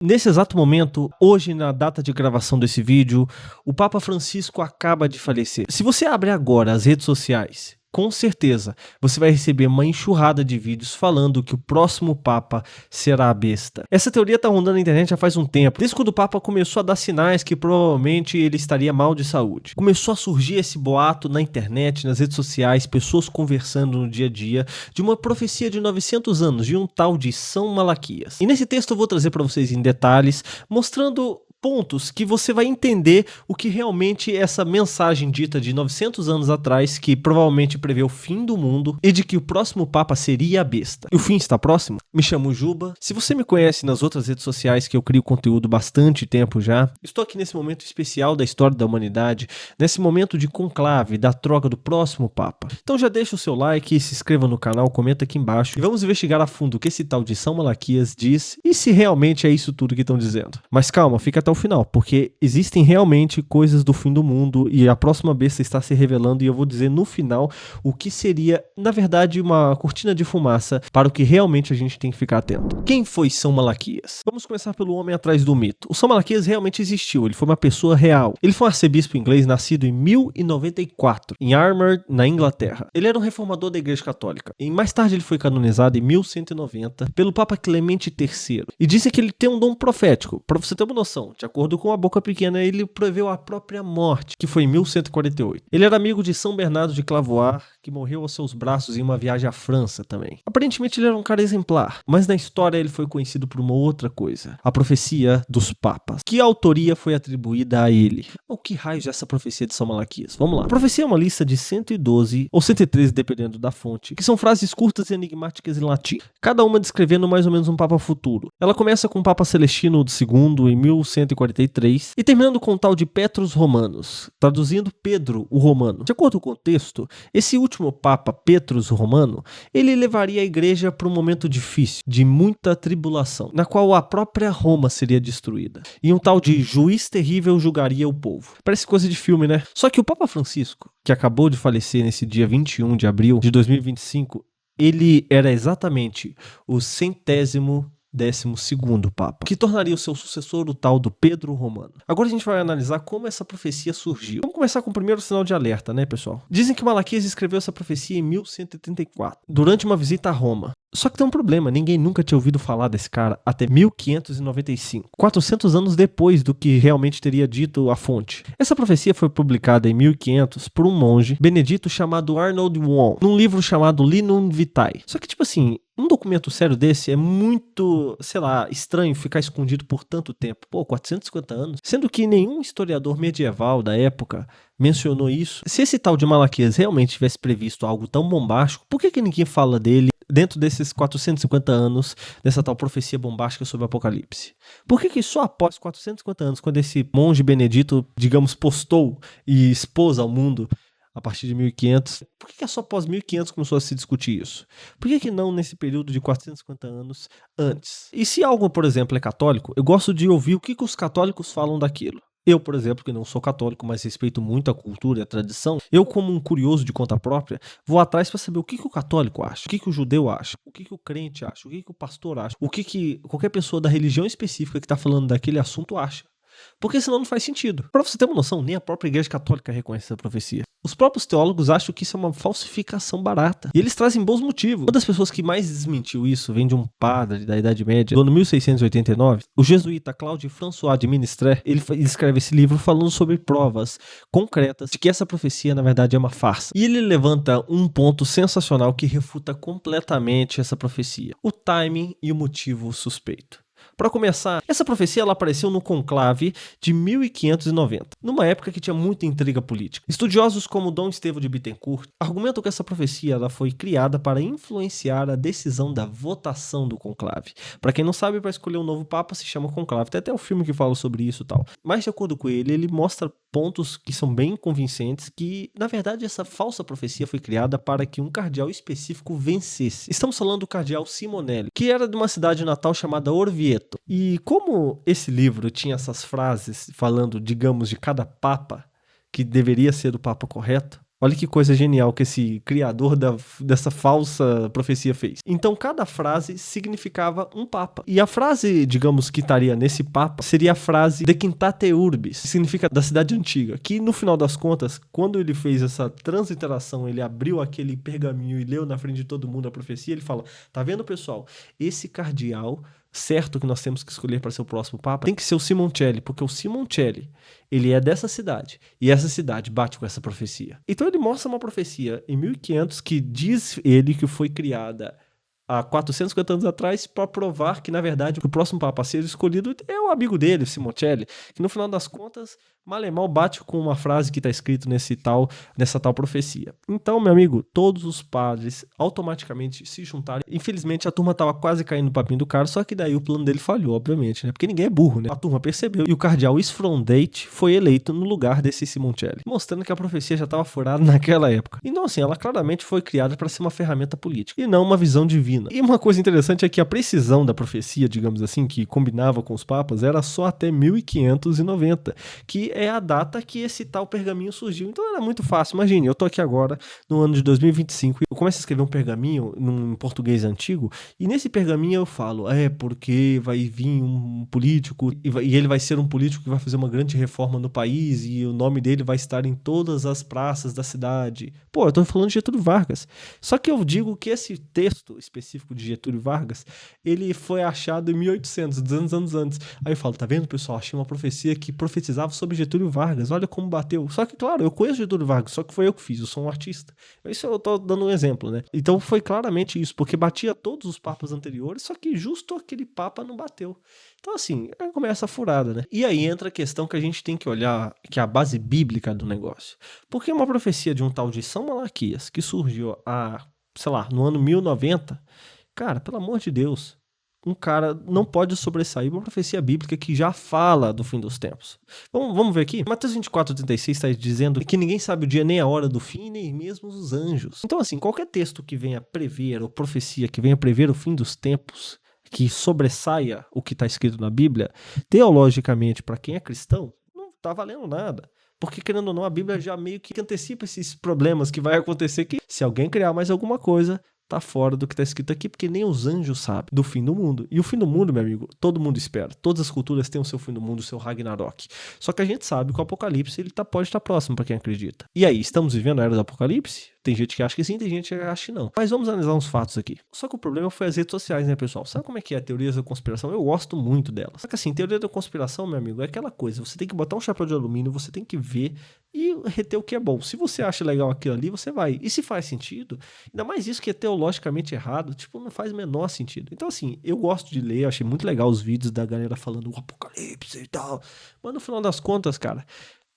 Nesse exato momento, hoje na data de gravação desse vídeo, o Papa Francisco acaba de falecer. Se você abre agora as redes sociais, com certeza você vai receber uma enxurrada de vídeos falando que o próximo Papa será a besta. Essa teoria tá rondando na internet já faz um tempo, desde quando o Papa começou a dar sinais que provavelmente ele estaria mal de saúde. Começou a surgir esse boato na internet, nas redes sociais, pessoas conversando no dia a dia, de uma profecia de 900 anos, de um tal de São Malaquias. E nesse texto eu vou trazer para vocês em detalhes, mostrando pontos que você vai entender o que realmente essa mensagem dita de 900 anos atrás, que provavelmente prevê o fim do mundo e de que o próximo Papa seria a besta. E o fim está próximo? Me chamo Juba. Se você me conhece nas outras redes sociais que eu crio conteúdo bastante tempo já, estou aqui nesse momento especial da história da humanidade, nesse momento de conclave, da troca do próximo Papa. Então já deixa o seu like, se inscreva no canal, comenta aqui embaixo e vamos investigar a fundo o que esse tal de São Malaquias diz e se realmente é isso tudo que estão dizendo. Mas calma, fica até o final, porque existem realmente coisas do fim do mundo e a próxima besta está se revelando e eu vou dizer no final o que seria, na verdade, uma cortina de fumaça para o que realmente a gente tem que ficar atento. Quem foi São Malaquias? Vamos começar pelo homem atrás do mito. O São Malaquias realmente existiu, ele foi uma pessoa real. Ele foi um arcebispo inglês nascido em 1094, em Armagh, na Inglaterra. Ele era um reformador da Igreja Católica e mais tarde ele foi canonizado em 1190 pelo Papa Clemente III. E dizem que ele tem um dom profético. Para você ter uma noção, de acordo com a Boca Pequena, ele preveu a própria morte, que foi em 1148. Ele era amigo de São Bernardo de Clavois, que morreu aos seus braços em uma viagem à França também. Aparentemente ele era um cara exemplar, mas na história ele foi conhecido por uma outra coisa, a profecia dos papas. Que autoria foi atribuída a ele? O que raios é essa profecia de São Malaquias? Vamos lá. A profecia é uma lista de 112 ou 113, dependendo da fonte, que são frases curtas e enigmáticas em latim, cada uma descrevendo mais ou menos um papa futuro. Ela começa com o Papa Celestino II em 1143 e terminando com o tal de Petrus Romanus, traduzindo Pedro o Romano. De acordo com o texto, esse último Papa, Petrus o Romano, ele levaria a igreja para um momento difícil, de muita tribulação, na qual a própria Roma seria destruída. E um tal de juiz terrível julgaria o povo. Parece coisa de filme, né? Só que o Papa Francisco, que acabou de falecer nesse dia 21 de abril de 2025, ele era exatamente o 112º Papa, que tornaria o seu sucessor o tal do Pedro Romano. Agora a gente vai analisar como essa profecia surgiu. Vamos começar com o primeiro sinal de alerta, né, pessoal? Dizem que Malaquias escreveu essa profecia em 1134, durante uma visita a Roma. Só que tem um problema, ninguém nunca tinha ouvido falar desse cara até 1595, 400 anos depois do que realmente teria dito a fonte. Essa profecia foi publicada em 1500 por um monge benedito chamado Arnold Wong, num livro chamado Linum Vitae. Só que, tipo assim, um documento sério desse é muito, sei lá, estranho ficar escondido por tanto tempo. Pô, 450 anos. Sendo que nenhum historiador medieval da época mencionou isso. Se esse tal de Malaquias realmente tivesse previsto algo tão bombástico, por que ninguém fala dele dentro desses 450 anos, dessa tal profecia bombástica sobre o Apocalipse? Por que só após 450 anos, quando esse monge benedito, digamos, postou e expôs ao mundo a partir de 1500, por que só após 1500 começou a se discutir isso? Por que não nesse período de 450 anos antes? E se algo, por exemplo, é católico, eu gosto de ouvir o que os católicos falam daquilo. Eu, por exemplo, que não sou católico, mas respeito muito a cultura e a tradição, eu, como um curioso de conta própria, vou atrás para saber o que o católico acha, o que o judeu acha, o que o crente acha, o que o pastor acha, o que qualquer pessoa da religião específica que está falando daquele assunto acha. Porque senão não faz sentido. Para você ter uma noção, nem a própria Igreja Católica reconhece essa profecia. Os próprios teólogos acham que isso é uma falsificação barata. E eles trazem bons motivos. Uma das pessoas que mais desmentiu isso vem de um padre da Idade Média, do ano 1689. O jesuíta Claude François de Ministret, ele escreve esse livro falando sobre provas concretas de que essa profecia, na verdade, é uma farsa. E ele levanta um ponto sensacional que refuta completamente essa profecia: o timing e o motivo suspeito. Para começar, essa profecia ela apareceu no conclave de 1590, numa época que tinha muita intriga política. Estudiosos como Dom Estevão de Bittencourt argumentam que essa profecia ela foi criada para influenciar a decisão da votação do conclave. Para quem não sabe, para escolher um novo papa se chama conclave. Tem até um filme que fala sobre isso e tal. Mas de acordo com ele, ele mostra pontos que são bem convincentes que, na verdade, essa falsa profecia foi criada para que um cardeal específico vencesse. Estamos falando do cardeal Simonelli, que era de uma cidade natal chamada Orvieto. E como esse livro tinha essas frases falando, digamos, de cada papa, que deveria ser o papa correto, Olha que coisa genial que esse criador dessa falsa profecia fez. Então, cada frase significava um papa. E a frase, digamos, que estaria nesse papa, seria a frase de Quintate Urbis, que significa da cidade antiga. Que, no final das contas, quando ele fez essa transliteração, ele abriu aquele pergaminho e leu na frente de todo mundo a profecia, ele fala, tá vendo, pessoal? Esse cardeal certo que nós temos que escolher para ser o próximo papa tem que ser o Simoncelli, porque o Simoncelli, ele é dessa cidade, e essa cidade bate com essa profecia. Então ele mostra uma profecia em 1500 que diz ele que foi criada há 450 anos atrás para provar que, na verdade, o próximo papa a ser escolhido é o amigo dele, Simoncelli, que no final das contas, mal bate com uma frase que está escrito nessa tal profecia. Então, meu amigo, todos os padres automaticamente se juntaram. Infelizmente, a turma estava quase caindo no papinho do cara, só que daí o plano dele falhou, obviamente, né? Porque ninguém é burro, né? A turma percebeu e o cardeal Isfrondate foi eleito no lugar desse Simoncelli, mostrando que a profecia já estava furada naquela época. Então, assim, ela claramente foi criada para ser uma ferramenta política e não uma visão divina. E uma coisa interessante é que a precisão da profecia, digamos assim, que combinava com os papas, era só até 1590, que é a data que esse tal pergaminho surgiu. Então era muito fácil. Imagine, eu tô aqui agora no ano de 2025 e eu começo a escrever um pergaminho em português antigo e nesse pergaminho eu falo, porque vai vir um político e ele vai ser um político que vai fazer uma grande reforma no país e o nome dele vai estar em todas as praças da cidade. Pô, eu tô falando de Getúlio Vargas. Só que eu digo que esse texto específico de Getúlio Vargas, ele foi achado em 1800, 200 anos antes. Aí eu falo, tá vendo, pessoal? Achei uma profecia que profetizava sobre Getúlio Vargas. Olha como bateu. Só que, claro, eu conheço Getúlio Vargas, só que foi eu que fiz, eu sou um artista. Isso eu tô dando um exemplo, né? Então foi claramente isso, porque batia todos os papas anteriores, só que justo aquele papa não bateu. Então, assim, aí começa a furada, né? E aí entra a questão que a gente tem que olhar, que é a base bíblica do negócio. Porque uma profecia de um tal de São Malaquias, que surgiu no ano 1090, cara, pelo amor de Deus, um cara não pode sobressair uma profecia bíblica que já fala do fim dos tempos. Vamos ver aqui? Mateus 24:36 está dizendo que ninguém sabe o dia nem a hora do fim, nem mesmo os anjos. Então, assim, qualquer texto que venha prever, ou profecia que venha prever o fim dos tempos, que sobressaia o que está escrito na Bíblia, teologicamente, para quem é cristão, não está valendo nada. Porque, querendo ou não, a Bíblia já meio que antecipa esses problemas que vai acontecer, que se alguém criar mais alguma coisa, tá fora do que tá escrito aqui, porque nem os anjos sabem do fim do mundo. E o fim do mundo, meu amigo, todo mundo espera. Todas as culturas têm o seu fim do mundo, o seu Ragnarok. Só que a gente sabe que o Apocalipse pode estar próximo para quem acredita. E aí, estamos vivendo a era do Apocalipse? Tem gente que acha que sim, tem gente que acha que não. Mas vamos analisar uns fatos aqui. Só que o problema foi as redes sociais, né, pessoal? Sabe como é que é a teoria da conspiração? Eu gosto muito delas. Só que assim, teoria da conspiração, meu amigo, é aquela coisa. Você tem que botar um chapéu de alumínio, você tem que ver e reter o que é bom. Se você acha legal aquilo ali, você vai. E se faz sentido, ainda mais isso que é teologicamente errado, não faz o menor sentido. Então, assim, eu gosto de ler, achei muito legal os vídeos da galera falando o Apocalipse e tal. Mas no final das contas, cara,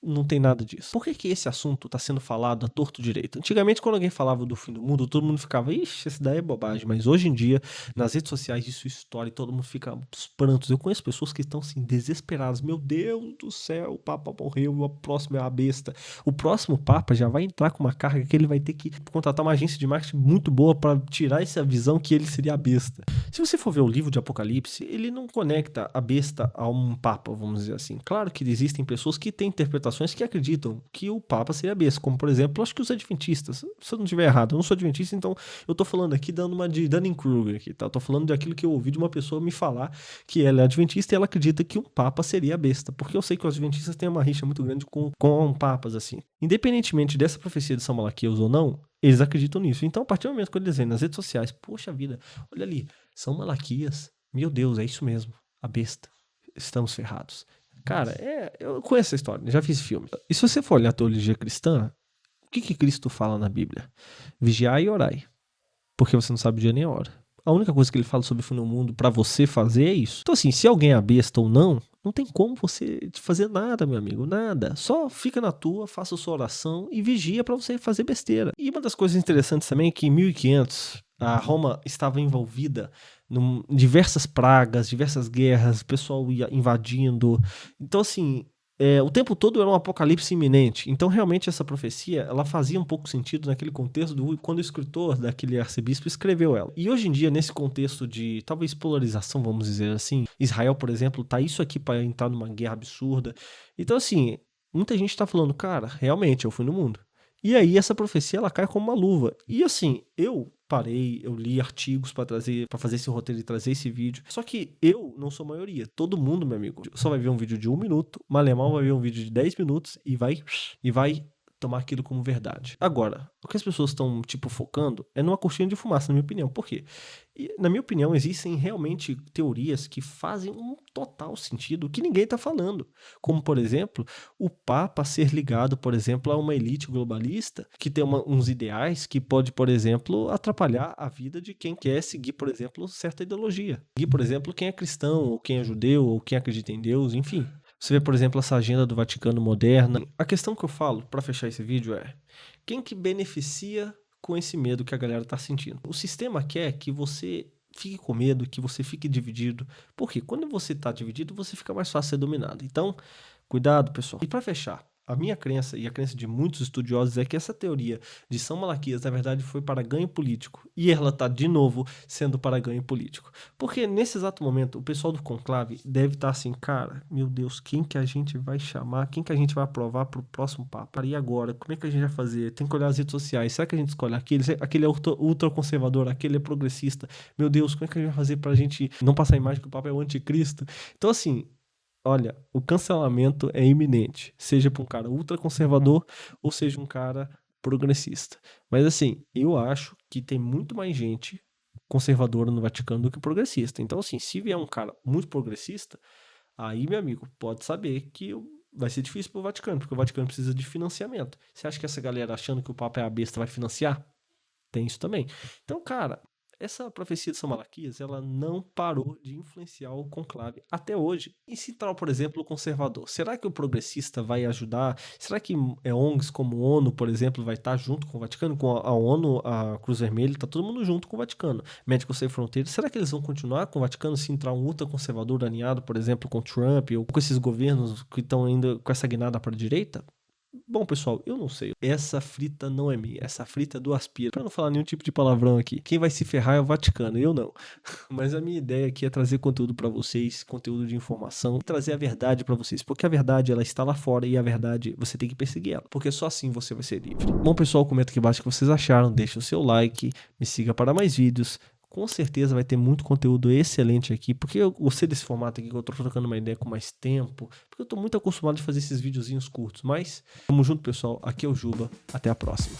não tem nada disso. Por que esse assunto está sendo falado a torto direito? Antigamente, quando alguém falava do fim do mundo, todo mundo ficava, ixi, isso daí é bobagem. Mas hoje em dia, nas redes sociais, isso estoura e todo mundo fica aos prantos. Eu conheço pessoas que estão, assim, desesperadas. Meu Deus do céu, o Papa morreu, o próximo é a besta. O próximo Papa já vai entrar com uma carga que ele vai ter que contratar uma agência de marketing muito boa para tirar essa visão que ele seria a besta. Se você for ver o livro de Apocalipse, ele não conecta a besta a um Papa, vamos dizer assim. Claro que existem pessoas que têm interpretações que acreditam que o Papa seria besta, como por exemplo, acho que os adventistas, se eu não estiver errado, eu não sou adventista, então eu tô falando aqui dando uma de Dunning-Kruger aqui, tá? Eu tô falando daquilo que eu ouvi de uma pessoa me falar que ela é adventista e ela acredita que um Papa seria besta, porque eu sei que os adventistas têm uma rixa muito grande com papas, assim. Independentemente dessa profecia de São Malaquias ou não, eles acreditam nisso. Então, a partir do momento que eu desenho nas redes sociais, poxa vida, olha ali, São Malaquias, meu Deus, é isso mesmo, a besta, estamos ferrados. Cara, eu conheço essa história, já fiz filme. E se você for olhar a teologia cristã, o que Cristo fala na Bíblia? Vigiai e orai, porque você não sabe o dia nem a hora. A única coisa que ele fala sobre o fim do mundo pra você fazer é isso. Então assim, se alguém é besta ou não tem como você fazer nada, meu amigo, nada. Só fica na tua, faça a sua oração e vigia pra você fazer besteira. E uma das coisas interessantes também é que em 1500 a Roma estava envolvida em diversas pragas, diversas guerras, o pessoal ia invadindo. Então, assim, o tempo todo era um apocalipse iminente. Então, realmente, essa profecia, ela fazia um pouco sentido naquele contexto quando o escritor daquele arcebispo escreveu ela. E hoje em dia, nesse contexto de, talvez, polarização, vamos dizer assim, Israel, por exemplo, tá isso aqui para entrar numa guerra absurda. Então, assim, muita gente tá falando, cara, realmente, é o fim do mundo. E aí essa profecia ela cai como uma luva. E assim, eu parei, eu li artigos para fazer esse roteiro e trazer esse vídeo. Só que eu não sou maioria. Todo mundo, meu amigo, só vai ver um vídeo de 1 minuto, Malemão vai ver um vídeo de 10 minutos e vai tomar aquilo como verdade. Agora, o que as pessoas estão, tipo, focando é numa cortina de fumaça, na minha opinião. Por quê? E, na minha opinião, existem realmente teorias que fazem um total sentido que ninguém está falando. Como, por exemplo, o Papa ser ligado, por exemplo, a uma elite globalista que tem uns ideais que pode, por exemplo, atrapalhar a vida de quem quer seguir, por exemplo, certa ideologia. Seguir, por exemplo, quem é cristão, ou quem é judeu, ou quem acredita em Deus, enfim. Você vê, por exemplo, essa agenda do Vaticano moderna. A questão que eu falo, para fechar esse vídeo, é quem que beneficia com esse medo que a galera tá sentindo? O sistema quer que você fique com medo, que você fique dividido. Porque quando você tá dividido, você fica mais fácil de ser dominado. Então, cuidado, pessoal. E para fechar, a minha crença e a crença de muitos estudiosos é que essa teoria de São Malaquias, na verdade, foi para ganho político. E ela está, de novo, sendo para ganho político. Porque nesse exato momento, o pessoal do conclave deve estar assim, cara, meu Deus, quem que a gente vai chamar? Quem que a gente vai aprovar para o próximo Papa? E agora? Como é que a gente vai fazer? Tem que olhar as redes sociais. Será que a gente escolhe aquele? Aquele é ultraconservador, aquele é progressista. Meu Deus, como é que a gente vai fazer para a gente não passar a imagem que o Papa é o anticristo? Então, assim, olha, o cancelamento é iminente, seja para um cara ultraconservador ou seja um cara progressista. Mas assim, eu acho que tem muito mais gente conservadora no Vaticano do que progressista. Então assim, se vier um cara muito progressista, aí, meu amigo, pode saber que vai ser difícil pro Vaticano, porque o Vaticano precisa de financiamento. Você acha que essa galera achando que o Papa é a besta vai financiar? Tem isso também. Então, cara, essa profecia de São Malaquias, ela não parou de influenciar o conclave até hoje. E se tal, por exemplo, o conservador, será que o progressista vai ajudar? Será que ONGs como a ONU, por exemplo, vai estar junto com o Vaticano? Com a ONU, a Cruz Vermelha, tá todo mundo junto com o Vaticano. Médicos Sem Fronteiras, será que eles vão continuar com o Vaticano se entrar um ultraconservador alinhado, por exemplo, com Trump ou com esses governos que estão ainda com essa guinada para a direita? Bom, pessoal, eu não sei. Essa frita não é minha. Essa frita é do Aspira. Pra não falar nenhum tipo de palavrão aqui. Quem vai se ferrar é o Vaticano, eu não. Mas a minha ideia aqui é trazer conteúdo pra vocês, conteúdo de informação, e trazer a verdade pra vocês. Porque a verdade, ela está lá fora e a verdade, você tem que perseguir ela. Porque só assim você vai ser livre. Bom, pessoal, comenta aqui embaixo o que vocês acharam. Deixa o seu like, me siga para mais vídeos. Com certeza vai ter muito conteúdo excelente aqui, porque eu gostei desse formato aqui, que eu tô trocando uma ideia com mais tempo, porque eu tô muito acostumado a fazer esses videozinhos curtos, mas tamo junto, pessoal, aqui é o Juba, até a próxima.